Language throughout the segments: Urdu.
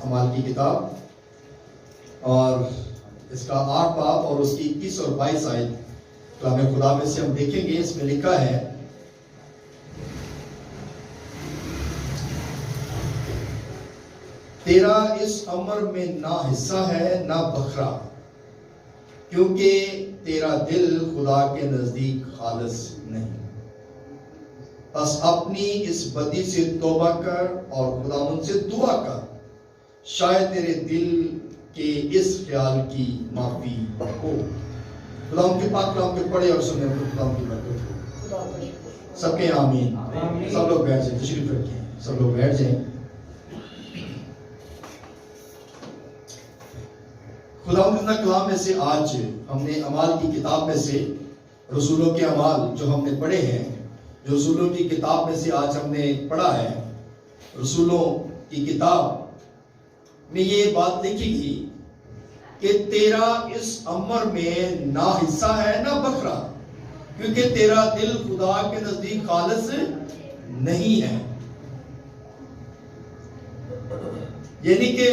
اعمال کی کتاب اور اس کا 8 باب اور اس کی 21 اور 22 آیت کلام خدا میں سے ہم دیکھیں گے. اس میں لکھا ہے تیرا اس امر میں نہ حصہ ہے نہ بکھرا، کیونکہ تیرا دل خدا کے نزدیک خالص نہیں. بس اپنی اس بدی سے توبہ کر اور خداوند سے دعا کر، شاید تیرے دل کے اس خیال کی معافی ہو. خداوند کے پاک کلام کے پڑھے اور سنے خداوند کی برکت ہو. سب کے آمین. سب لوگ بیٹھ جائیں، تشریف رکھیں، سب لوگ بیٹھ جائیں. خداوند اپنا کلام میں سے آج ہم نے اعمال کی کتاب میں سے رسولوں کے اعمال جو ہم نے پڑھے ہیں، جو رسولوں کی کتاب میں سے آج ہم نے پڑھا ہے، رسولوں کی کتاب میں یہ بات لکھی گئی کہ تیرا اس امر میں نہ حصہ ہے نہ بکھرا، کیونکہ تیرا دل خدا کے نزدیک خالص نہیں ہے. یعنی کہ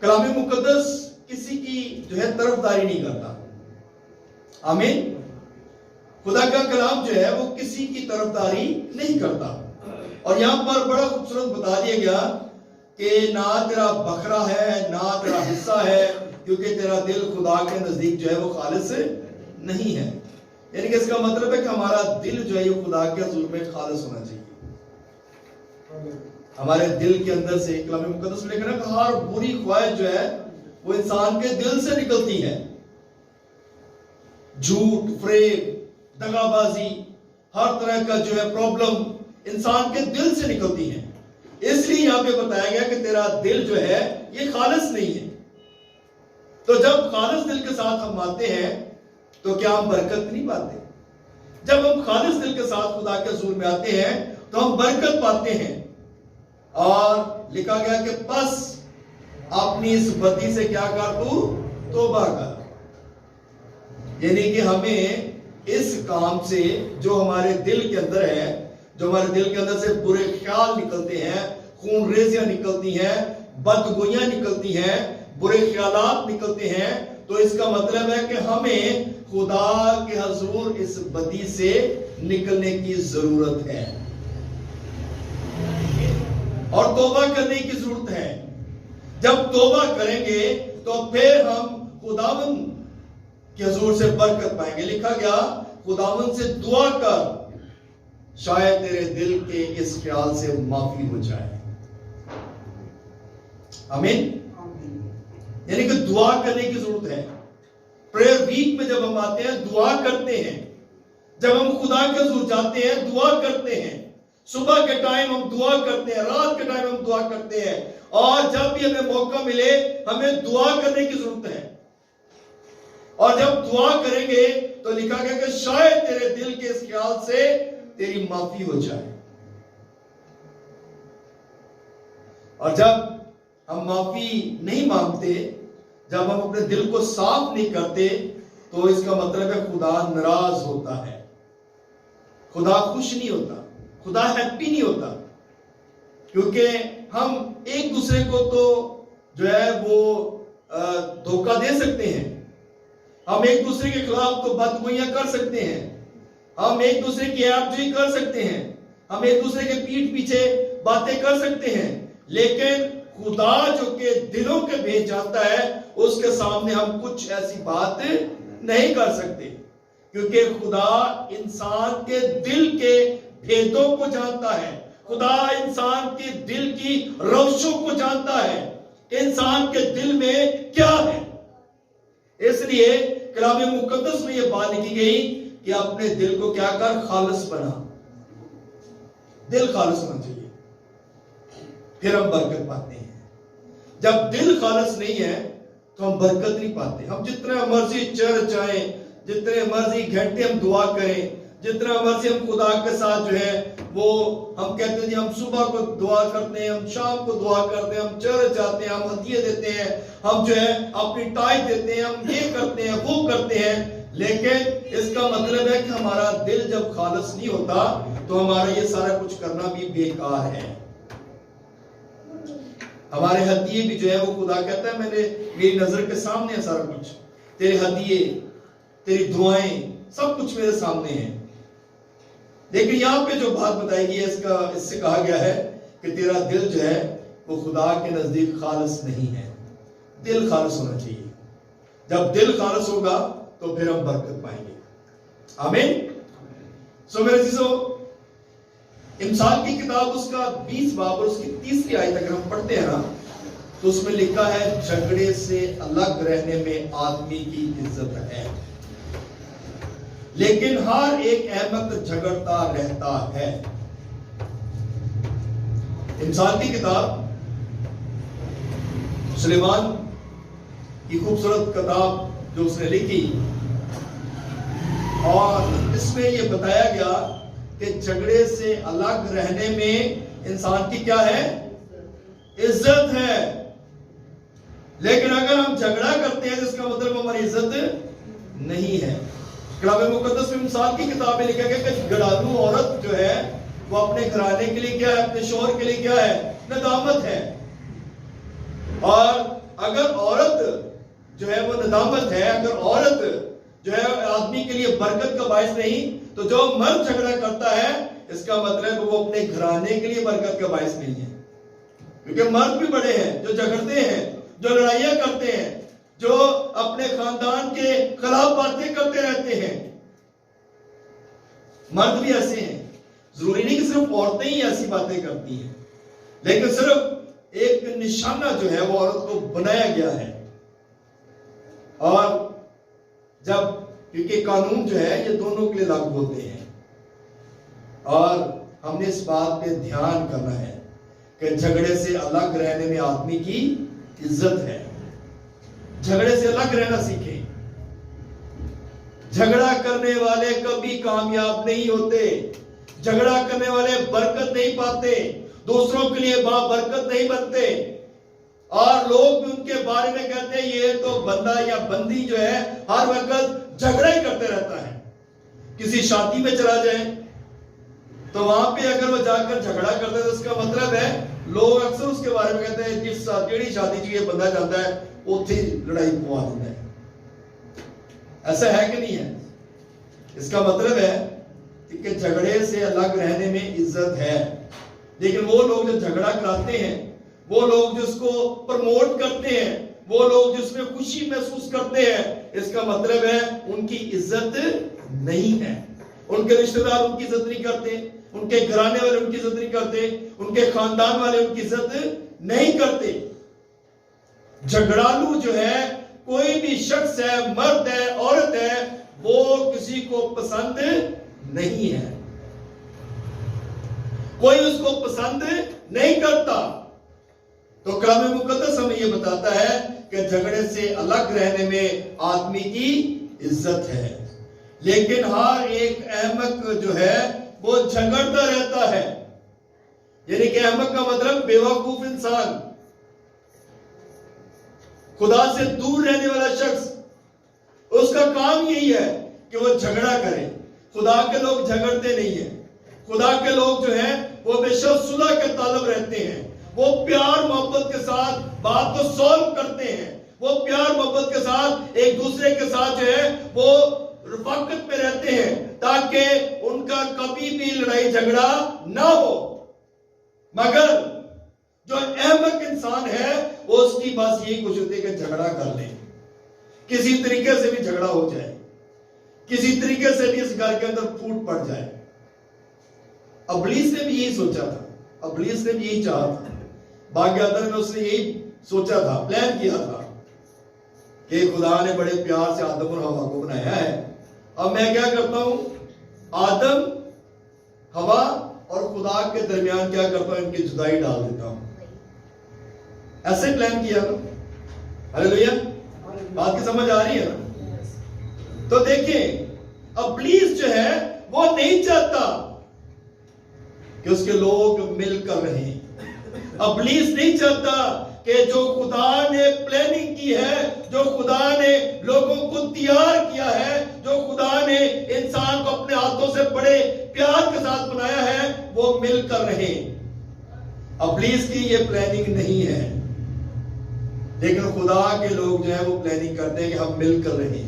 کلام مقدس کسی کی جو ہے طرفداری نہیں کرتا. آمین. خدا کا کلام جو ہے وہ کسی کی طرفداری نہیں کرتا. اور یہاں پر بڑا خوبصورت بتا دیا گیا کہ نہ تیرا بکھرا ہے نہ تیرا حصہ ہے، کیونکہ تیرا دل خدا کے نزدیک جو ہے وہ خالص نہیں ہے. یعنی کہ اس کا مطلب ہے کہ ہمارا دل جو ہے وہ خدا کے حضور میں خالص ہونا چاہیے. ہمارے دل کے اندر سے کلام مقدس میں لکھا ہے کہ ہر بری خواہش جو ہے وہ انسان کے دل سے نکلتی ہے. جھوٹ، فریب، دغا بازی، ہر طرح کا جو ہے پرابلم انسان کے دل سے نکلتی ہے. اس لیے یہاں پہ بتایا گیا کہ تیرا دل جو ہے یہ خالص نہیں ہے. تو جب خالص دل کے ساتھ ہم آتے ہیں تو کیا ہم برکت نہیں پاتے؟ جب ہم خالص دل کے ساتھ خدا کے حضور میں آتے ہیں تو ہم برکت پاتے ہیں. اور لکھا گیا کہ پس اپنی اس بدی سے کیا کر، تو توبہ کر. یعنی کہ ہمیں اس کام سے جو ہمارے دل کے اندر ہے، جو ہمارے دل کے اندر سے برے خیال نکلتے ہیں، خون ریزیاں نکلتی ہیں، بدگوئیاں نکلتی ہیں، برے خیالات نکلتے ہیں، تو اس کا مطلب ہے کہ ہمیں خدا کے حضور اس بدی سے نکلنے کی ضرورت ہے اور توبہ کرنے کی ضرورت ہے. جب توبہ کریں گے تو پھر ہم خداوند کے حضور سے برکت پائیں گے. لکھا گیا خداوند سے دعا کر، شاید تیرے دل کے اس خیال سے معافی ہو جائے. آمین. یعنی کہ دعا کرنے کی ضرورت ہے. پریئر ویک میں جب ہم آتے ہیں دعا کرتے ہیں، جب ہم خدا کے حضور جاتے ہیں دعا کرتے ہیں. صبح کے ٹائم ہم دعا کرتے ہیں، رات کے ٹائم ہم دعا کرتے ہیں، اور جب بھی ہمیں موقع ملے ہمیں دعا کرنے کی ضرورت ہے. اور جب دعا کریں گے تو لکھا گیا کہ شاید تیرے دل کے اس خیال سے تیری معافی ہو جائے. اور جب ہم معافی نہیں مانگتے، جب ہم اپنے دل کو صاف نہیں کرتے، تو اس کا مطلب ہے خدا ناراض ہوتا ہے، خدا خوش نہیں ہوتا، خدا ہیپی نہیں ہوتا. کیونکہ ہم ایک دوسرے کو تو جو ہے وہ دھوکہ دے سکتے ہیں، ہم ایک دوسرے کے خلاف تو بدگوئیاں کر سکتے ہیں، ہم ایک دوسرے کی عیب جوئی کر سکتے ہیں، ہم ایک دوسرے کے پیٹھ پیچھے باتیں کر سکتے ہیں، لیکن خدا جو کہ دلوں کے بھید جانتا ہے اس کے سامنے ہم کچھ ایسی بات نہیں کر سکتے. کیونکہ خدا انسان کے دل کے بھیدوں کو جانتا ہے، خدا انسان کے دل کی روشوں کو جانتا ہے، انسان کے دل میں کیا ہے. اس لیے کلام مقدس میں یہ بات لکھی گئی کہ اپنے دل کو کیا کر، خالص بنا. دل خالص ہونا چاہیے، پھر ہم برکت پاتے ہیں. جب دل خالص نہیں ہے تو ہم برکت نہیں پاتے. ہم جتنا مرضی چرچ جائیں، جتنے مرضی گھنٹے ہم دعا کریں، جتنا مرضی ہم خدا کے ساتھ جو ہے وہ ہم کہتے ہیں ہم صبح کو دعا کرتے ہیں، ہم شام کو دعا کرتے ہیں، ہم چرچ جاتے ہیں، ہم ہدیے دیتے ہیں، ہم جو ہے اپنی ٹائپ دیتے ہیں، ہم یہ کرتے ہیں وہ کرتے ہیں، لیکن اس کا مطلب ہے کہ ہمارا دل جب خالص نہیں ہوتا تو ہمارا یہ سارا کچھ کرنا بھی بیکار ہے. ہمارے ہدیے بھی جو ہے وہ خدا کہتا ہے میری نظر کے سامنے ہے سارا کچھ، تیرے ہدیے، تیری دعائیں، سب کچھ میرے سامنے ہیں۔ لیکن یہاں پہ جو بات بتائی گئی ہے اس سے کہا گیا ہے کہ تیرا دل جو ہے وہ خدا کے نزدیک خالص نہیں ہے۔ دل خالص ہونا چاہیے۔ جب دل خالص ہوگا تو پھر ہم برکت پائیں گے۔ آمین۔ سو میرے عزیزو، امثال کی کتاب اس کا 20 باب اور اس کی 3 آیت اگر ہم پڑھتے ہیں نا تو اس میں لکھا ہے جھگڑے سے الگ رہنے میں آدمی کی عزت ہے، لیکن ہر ایک احمق جھگڑتا رہتا ہے۔ امثال کی کتاب سلیمان کی خوبصورت کتاب جو اس نے لکھی، اور اس میں یہ بتایا گیا کہ جھگڑے سے الگ رہنے میں انسان کی کیا ہے؟ عزت ہے۔ لیکن اگر ہم جھگڑا کرتے ہیں تو اس کا مطلب ہماری عزت نہیں ہے۔ کلام مقدس میں مثال کی کتاب میں لکھا گیا کہ گھریلو عورت جو ہے وہ اپنے گھرانے کے لیے کیا ہے؟ اپنے شوہر کے لیے کیا ہے؟ ندامت ہے۔ اور اگر عورت جو ہے وہ ندامت ہے، اگر عورت جو ہے آدمی کے لیے برکت کا باعث نہیں، تو جو مرد جھگڑا کرتا ہے اس کا مطلب وہ اپنے گھرانے کے لیے برکت کا باعث نہیں ہے۔ کیونکہ مرد بھی بڑے ہیں جو جھگڑتے ہیں، جو لڑائیاں کرتے ہیں، جو اپنے خاندان کے خلاف باتیں کرتے رہتے ہیں۔ مرد بھی ایسے ہیں، ضروری نہیں کہ صرف عورتیں ہی ایسی باتیں کرتی ہیں، لیکن صرف ایک نشانہ جو ہے وہ عورت کو بنایا گیا ہے۔ اور جب کیونکہ قانون جو ہے یہ دونوں کے لیے لاگو ہوتے ہیں، اور ہم نے اس بات پہ دھیان کرنا ہے کہ جھگڑے سے الگ رہنے میں آدمی کی عزت ہے۔ جھگڑے سے الگ رہنا سیکھیں۔ جھگڑا کرنے والے کبھی کامیاب نہیں ہوتے، جھگڑا کرنے والے برکت نہیں پاتے، دوسروں کے لیے برکت نہیں بنتے، اور لوگ بھی ان کے بارے میں کہتے ہیں یہ تو بندہ یا بندی جو ہے ہر وقت جھگڑا ہی کرتے رہتا ہے۔ کسی شادی میں چلا جائے تو وہاں پہ اگر وہ جا کر جھگڑا کرتا ہے تو اس کا مطلب ہے لوگ اکثر اس کے بارے میں کہتے ہیں جس جیڑی شادی چ یہ بندہ جاتا ہے اتھی لڑائی پوا دیتا ہے۔ ایسا ہے کہ نہیں ہے؟ اس کا مطلب ہے کہ جھگڑے سے الگ رہنے میں عزت ہے، لیکن وہ لوگ جو جھگڑا کراتے ہیں، وہ لوگ جو اس کو پروموٹ کرتے ہیں، وہ لوگ جو اس میں خوشی محسوس کرتے ہیں، اس کا مطلب ہے ان کی عزت نہیں ہے۔ ان کے رشتہ دار ان کی عزت نہیں کرتے، ان کے گھرانے والے ان کی عزت نہیں کرتے، ان کے خاندان والے ان کی عزت نہیں کرتے۔ جھگڑالو جو ہے کوئی بھی شخص ہے، مرد ہے، عورت ہے، وہ کسی کو پسند نہیں ہے، کوئی اس کو پسند نہیں کرتا۔ تو کلام مقدس ہمیں یہ بتاتا ہے کہ جھگڑے سے الگ رہنے میں آدمی کی عزت ہے، لیکن ہر ایک احمق جو ہے وہ جھگڑتا رہتا ہے۔ یعنی کہ احمق کا مطلب بیوقوف انسان، خدا سے دور رہنے والا شخص، اس کا کام یہی ہے کہ وہ جھگڑا کرے۔ خدا کے لوگ جھگڑتے نہیں ہیں، خدا کے لوگ جو ہیں وہ ہمیشہ صلح کے طالب رہتے ہیں، وہ پیار محبت کے ساتھ بات کو سولو کرتے ہیں، وہ پیار محبت کے ساتھ ایک دوسرے کے ساتھ جو ہے وہ رفاقت میں رہتے ہیں، تاکہ ان کا کبھی بھی لڑائی جھگڑا نہ ہو۔ مگر جو احمق انسان ہے وہ اس کی بس یہی کوشش ہوتی ہے کہ جھگڑا کر لے، کسی طریقے سے بھی جھگڑا ہو جائے، کسی طریقے سے بھی اس گھر کے اندر پھوٹ پڑ جائے۔ ابلیس نے بھی یہی سوچا تھا، ابلیس نے بھی یہی چاہا تھا، باغ عدن میں اس نے یہی سوچا تھا، پلان کیا تھا کہ خدا نے بڑے پیار سے آدم اور ہوا کو بنایا ہے، اب میں کیا کرتا ہوں، آدم، ہوا اور خدا کے درمیان کیا کرتا ہوں، ان کی جدائی ڈال دیتا ہوں۔ ایسے پلان کیا نا، ہاللیلویا، بات کی سمجھ آ رہی ہے نا؟ تو دیکھیں ابلیس جو ہے وہ نہیں چاہتا کہ اس کے لوگ مل کر رہیں۔ ابلیس نہیں چاہتا کہ جو خدا نے پلاننگ کی ہے، جو خدا نے لوگوں کو تیار کیا ہے، جو خدا نے انسان کو اپنے ہاتھوں سے بڑے پیار کے ساتھ بنایا ہے، وہ مل کر رہیں۔ ابلیس کی یہ پلاننگ نہیں ہے۔ لیکن خدا کے لوگ جو ہے وہ پلاننگ کرتے ہیں کہ ہم مل کر رہیں.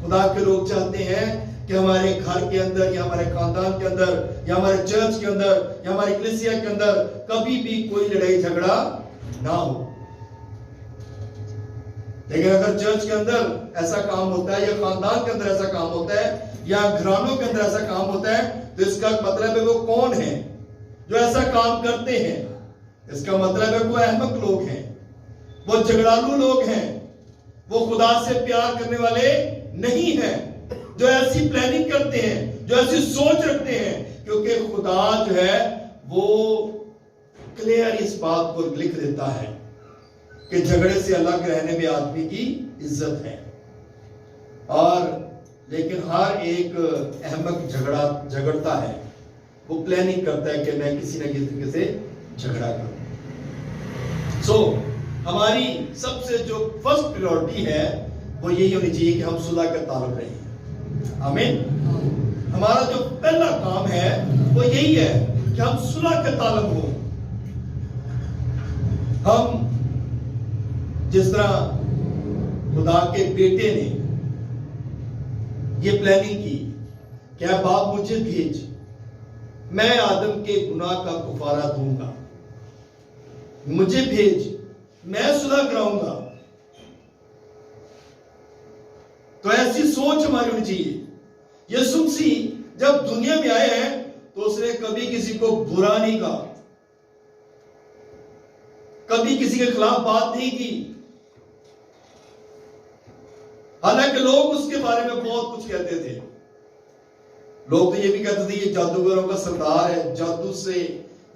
خدا کے لوگ چاہتے ہیں کہ ہمارے گھر کے اندر یا ہمارے خاندان کے اندر یا ہمارے چرچ کے اندر یا ہماری کلیسیا کے اندر کبھی بھی کوئی لڑائی جھگڑا نہ ہو. لیکن اگر چرچ کے اندر ایسا کام ہوتا ہے یا خاندان کے اندر ایسا کام ہوتا ہے یا گھرانوں کے اندر ایسا کام ہوتا ہے تو اس کا مطلب ہے وہ کون ہیں جو ایسا کام کرتے ہیں؟ اس کا مطلب ہے وہ احمق لوگ ہیں، وہ جھگڑالو لوگ ہیں، وہ خدا سے پیار کرنے والے نہیں ہیں، جو ایسی پلاننگ کرتے ہیں، جو ایسی سوچ رکھتے ہیں. کیونکہ خدا جو ہے وہ کلیئر اس بات کو لکھ دیتا ہے کہ جھگڑے سے الگ رہنے میں آدمی کی عزت ہے. اور لیکن ہر ایک احمق جھگڑتا ہے، وہ پلاننگ کرتا ہے کہ میں کسی نہ کسی طریقے سے جھگڑا کروں. ہماری سب سے جو فرسٹ پریورٹی ہے وہ یہی ہونی چاہیے کہ ہم صلح کا تعلق رہیں. آمین. ہمارا جو پہلا کام ہے وہ یہی ہے کہ ہم صلح کا تعلق ہوں. ہم جس طرح خدا کے بیٹے نے یہ پلاننگ کی کہ اے باپ مجھے بھیج، میں آدم کے گناہ کا کفارہ دوں گا، مجھے بھیج، میں صلح کراؤں گا. تو ایسی سوچ ہماری ہونی چاہیے. یسوع مسیح جب دنیا میں آئے ہیں تو اس نے کبھی کسی کو برا نہیں کہا، کبھی کسی کے خلاف بات نہیں کی. حالانکہ لوگ اس کے بارے میں بہت کچھ کہتے تھے. لوگ تو یہ بھی کہتے تھے یہ جادوگروں کا سردار ہے، جادو سے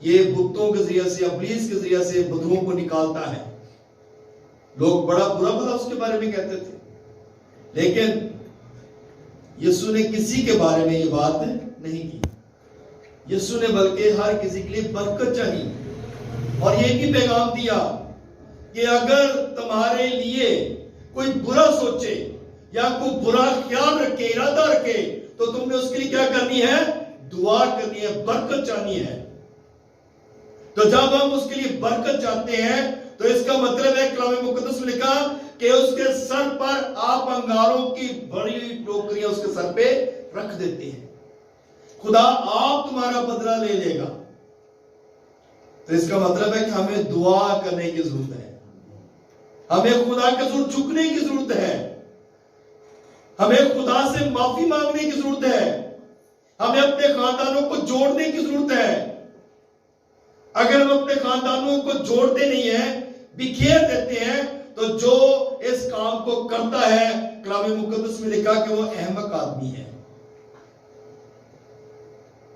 یہ بتوں کے ذریعے سے ابلیس کے ذریعے سے بدوؤں کو نکالتا ہے. لوگ بڑا برا بھلا اس کے بارے میں کہتے تھے. لیکن یسوع نے کسی کے بارے میں یہ بات نہیں کی. یسوع نے بلکہ ہر کسی کے لیے برکت چاہی اور یہ بھی پیغام دیا کہ اگر تمہارے لیے کوئی برا سوچے یا کوئی برا خیال رکھے، ارادہ رکھے، تو تم نے اس کے لیے کیا کرنی ہے؟ دعا کرنی ہے، برکت چاہنی ہے. تو جب ہم اس کے لیے برکت چاہتے ہیں تو اس کا مطلب ہے کلام مقدس میں لکھا کہ اس کے سر پر آپ انگاروں کی بڑی ٹوکریاں اس کے سر پہ رکھ دیتے ہیں. خدا آپ تمہارا بدلہ لے لے گا. تو اس کا مطلب ہے کہ ہمیں دعا کرنے کی ضرورت ہے، ہمیں خدا کے حضور جھکنے کی ضرورت ہے، ہمیں خدا سے معافی مانگنے کی ضرورت ہے، ہمیں اپنے خاندانوں کو جوڑنے کی ضرورت ہے. اگر ہم اپنے خاندانوں کو جوڑتے نہیں ہیں، بکھیر دیتے ہیں، تو جو اس کام کو کرتا ہے کلام مقدس میں لکھا کہ وہ احمق آدمی ہے،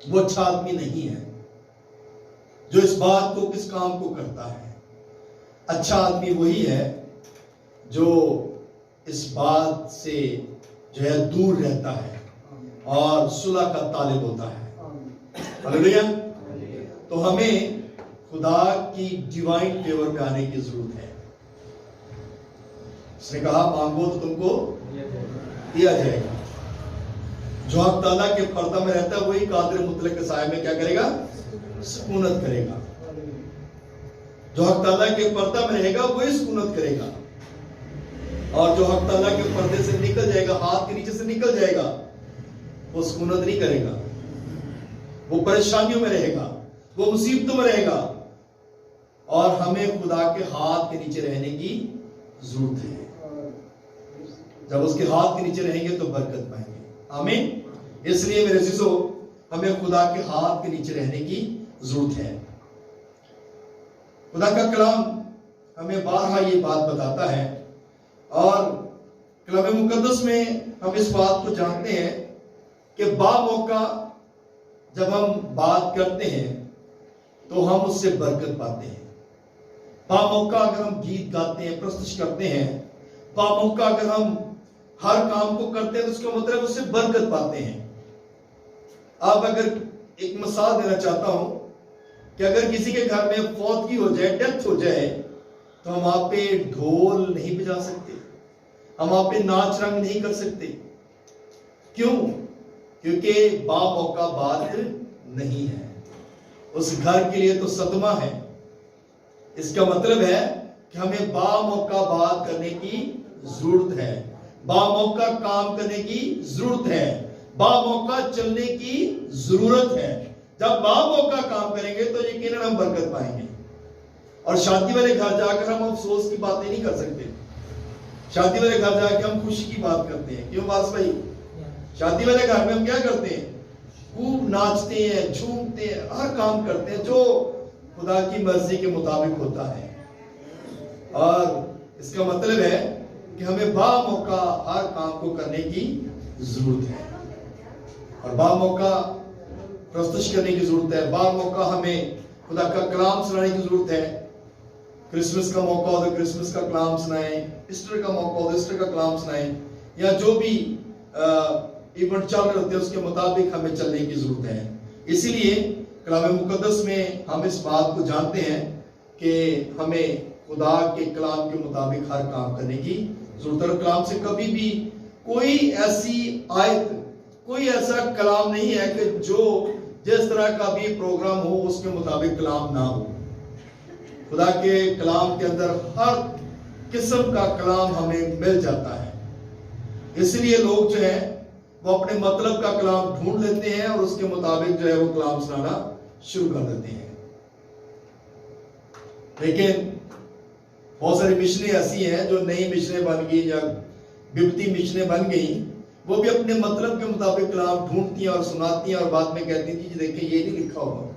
وہ اچھا آدمی نہیں ہے جو اس بات کو کس کام کو کرتا ہے. اچھا آدمی وہی ہے جو اس بات سے جو ہے دور رہتا ہے اور صلح کا طالب ہوتا ہے. ہلیلویا. تو ہمیں خدا کی ڈیوائن فیور پہ آنے کی ضرورت ہے. اس نے کہا مانگو تو تم کو دیا جائے گا. جو حق تعالیٰ کے پردہ میں رہتا ہے وہی قادر مطلق کے سائے میں کیا کرے گا؟ سکونت کرے گا. جو حق تعالیٰ کے پردہ میں رہے گا وہی سکونت کرے گا. اور جو حق تعالیٰ کے پردے سے نکل جائے گا، ہاتھ کے نیچے سے نکل جائے گا، وہ سکونت نہیں کرے گا، وہ پریشانیوں میں رہے گا، وہ مصیبتوں میں رہے گا. اور ہمیں خدا کے ہاتھ کے نیچے رہنے کی ضرورت ہے. جب اس کے ہاتھ کے نیچے رہیں گے تو برکت پائیں گے. آمین. اس لیے میرے عزیزو ہمیں خدا کے ہاتھ کے نیچے رہنے کی ضرورت ہے. خدا کا کلام ہمیں بارہا یہ بات بتاتا ہے اور کلام مقدس میں ہم اس بات کو جانتے ہیں کہ با موقع جب ہم بات کرتے ہیں تو ہم اس سے برکت پاتے ہیں. با موقع اگر ہم گیت گاتے ہیں، پرستش کرتے ہیں، با موقع اگر ہم ہر کام کو کرتے ہیں تو اس کا مطلب اس سے برکت پاتے ہیں. اب اگر ایک مثال دینا چاہتا ہوں کہ اگر کسی کے گھر میں فوتگی ہو جائے، ڈیتھ ہو جائے، تو ہم آپ پہ ڈھول نہیں بجا سکتے، ہم آپ پہ ناچ رنگ نہیں کر سکتے. کیوں؟ کیونکہ با موقع بات نہیں ہے. اس گھر کے لیے تو صدمہ ہے. اس کا مطلب ہے کہ ہمیں باموقع بات کرنے کی ضرورت ہے، باموقع کام کرنے کی ضرورت ہے، باموقع چلنے کی ضرورت ہے۔ جب باموقع کام کریں گے تو یقیناً ہم برکت پائیں گے۔ اور شادی والے گھر جا کر ہم افسوس کی باتیں نہیں کر سکتے۔ شادی والے گھر جا کے ہم خوشی کی بات کرتے ہیں، کیوں باس بھائی؟ شادی والے گھر میں ہم کیا کرتے ہیں؟ خوب ناچتے ہیں، جھومتے ہیں، ہر کام کرتے ہیں جو خدا کی مرضی کے مطابق ہوتا ہے۔ اور اس کا مطلب ہے کہ ہمیں باموقع ہر کام کو کرنے کی ضرورت ہے، اور باموقع پرستش کرنے کی ضرورت ہے، باموقع ہمیں خدا کا کلام سنانے کی ضرورت ہے۔ کرسمس کا موقع ہو تو کرسمس کا کلام سنائیں، ایسٹر کا موقع ہو تو ایسٹر کا کلام سنائیں، یا جو بھی ایونٹ چل رہے ہوتے ہیں اس کے مطابق ہمیں چلنے کی ضرورت ہے۔ اسی لیے کلام مقدس میں ہم اس بات کو جانتے ہیں کہ ہمیں خدا کے کلام کے مطابق ہر کام کرنے کی ضرورت ہے، اور کلام سے کبھی بھی کوئی ایسی آیت، کوئی ایسا کلام نہیں ہے کہ جو جس طرح کا بھی پروگرام ہو اس کے مطابق کلام نہ ہو۔ خدا کے کلام کے اندر ہر قسم کا کلام ہمیں مل جاتا ہے، اس لیے لوگ جو ہے وہ اپنے مطلب کا کلام ڈھونڈ لیتے ہیں اور اس کے مطابق جو ہے وہ کلام سنانا شروع کر دیتے ہیں۔ لیکن بہت ساری مشنیں ایسی ہیں جو نئی مشنیں بن گئی یا ببتی مشنیں بن گئی، وہ بھی اپنے مطلب کے مطابق کلام ڈھونڈتی ہیں اور سناتی ہیں، اور بعد میں کہتی ہیں جی دیکھیں یہ نہیں لکھا ہوا،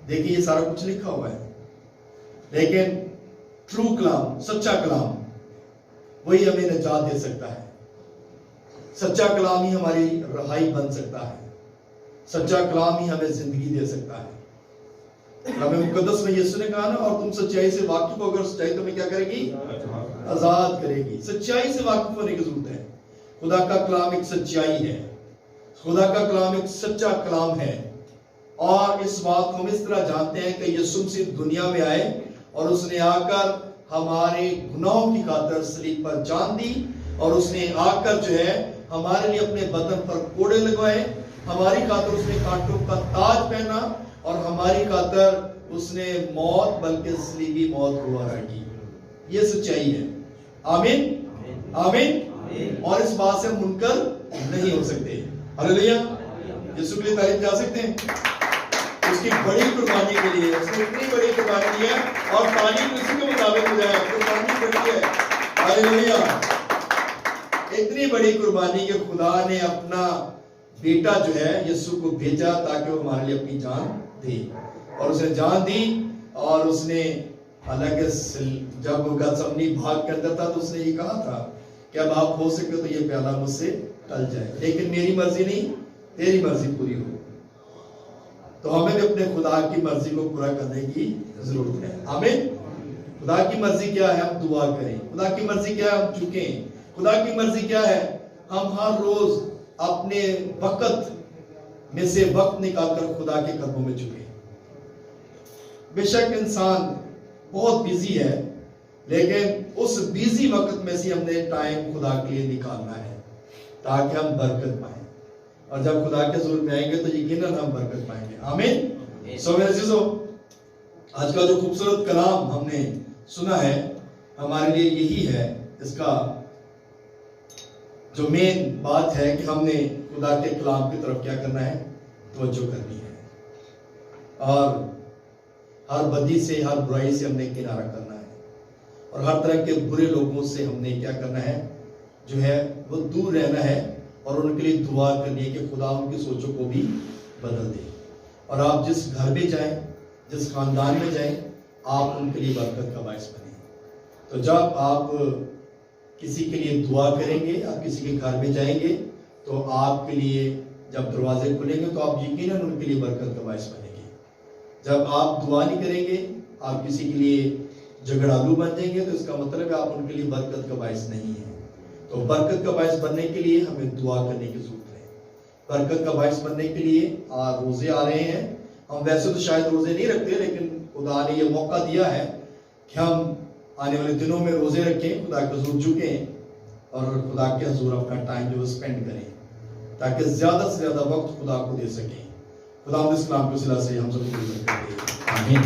دیکھیں یہ سارا کچھ لکھا ہوا ہے۔ لیکن ٹرو کلام، سچا کلام، وہی ہمیں نجات دے سکتا ہے۔ سچا کلام ہی ہماری رہائی بن سکتا ہے، سچا کلام ہی ہمیں زندگی دے سکتا ہے۔ کلام مقدس میں یسوع نے کہا نا، اور تم سچائی سے واقف ہو، اگر سچائی تمہیں کیا کرے گی؟ آزاد کرے گی۔ سچائی سے واقف ہونے کی ضرورت ہے۔ خدا کا کلام ایک سچائی ہے، خدا کا کلام ایک سچا کلام ہے، اور اس بات کو ہم اس طرح جانتے ہیں کہ یسوع مسیح دنیا میں آئے اور اس نے آ کر ہمارے گناہوں کی خاطر صلیب پر جان دی، اور اس نے آ کر جو ہے ہمارے لیے اپنے بدن پر کوڑے لگوائے، ہماری خاطر اس نے کانٹوں کا تاج پہنا، اور ہماری خاطر اس نے موت بلکہ صلیبی موت کو ہرا کی۔ یہ سچائی ہے۔ آمین آمین۔ اور اس بات سے منکر نہیں ہو سکتے۔ ہلیلویا۔ یسوع کے لیے تعریف جا سکتے ہیں اس کی بڑی قربانی کے لیے، اس نے اتنی بڑی قربانی ہے، اور تعلیم اسی کے مطابق ہو جائے، قربانی بڑی ہے۔ ہلیلویا۔ اتنی بڑی قربانی کہ خدا نے اپنا بیٹا جو ہے یسوع کو بھیجا تاکہ وہ ہمارے لیے اپنی جان دے، اور اس نے جان دی، اور اس نے حالانکہ جب وہ گتسمنی باغ کے اندر تھا تو اس نے یہ کہا تھا کہ اب آپ ہو سکے تو یہ پیالہ مجھ سے ٹل جائے، لیکن میری مرضی نہیں تیری مرضی پوری ہو۔ تو ہمیں بھی اپنے خدا کی مرضی کو پورا کرنے کی ضرورت ہے۔ آمین۔ خدا کی مرضی کیا ہے؟ ہم دعا کریں۔ خدا کی مرضی کیا ہے؟ ہم جھکیں۔ خدا کی مرضی کیا ہے؟ ہم ہر روز اپنے وقت میں سے وقت نکال کر خدا کے قدموں میں جھکیں۔ بے شک انسان بہت بیزی ہے، لیکن اس بیزی وقت میں سے ہم نے ٹائم خدا کے لیے نکالنا ہے تاکہ ہم برکت پائیں، اور جب خدا کے حضور میں آئیں گے تو یقیناً ہم برکت پائیں گے۔ آمین۔ سو میرے عزیزو، آج کا جو خوبصورت کلام ہم نے سنا ہے ہمارے لیے یہی ہے، اس کا جو مین بات ہے کہ ہم نے خدا کے کلام کی طرف کیا کرنا ہے؟ توجہ کرنی ہے، اور ہر بدی سے، ہر برائی سے ہم نے کنارہ کرنا ہے، اور ہر طرح کے برے لوگوں سے ہم نے کیا کرنا ہے؟ جو ہے وہ دور رہنا ہے، اور ان کے لیے دعا کرنی ہے کہ خدا ان کی سوچوں کو بھی بدل دے۔ اور آپ جس گھر میں جائیں، جس خاندان میں جائیں، آپ ان کے لیے برکت کا باعث بنیں۔ تو جب آپ کسی کے لیے دعا کریں گے، آپ کسی کے گھر میں جائیں گے، تو آپ کے لیے جب دروازے کھلیں گے تو آپ یقیناً ان کے لیے برکت کا باعث بنیں گے۔ جب آپ دعا نہیں کریں گے، آپ کسی کے لیے جھگڑالو بن جائیں گے، تو اس کا مطلب ہے آپ ان کے لیے برکت کا باعث نہیں ہے۔ تو برکت کا باعث بننے کے لیے ہمیں دعا کرنے کی ضرورت ہے۔ برکت کا باعث بننے کے لیے روزے آ رہے ہیں۔ ہم ویسے تو شاید روزے نہیں رکھتے، لیکن خدا نے یہ موقع دیا ہے کہ ہم آنے والے دنوں میں روزے رکھیں، خدا کے حضور جھکیں، اور خدا کے حضور اپنا ٹائم جو اسپینڈ کریں، تاکہ زیادہ سے زیادہ وقت خدا کو دے سکیں۔ خدا اس کلام کے صلہ سے ہم سب کو برکت دے۔ آمین۔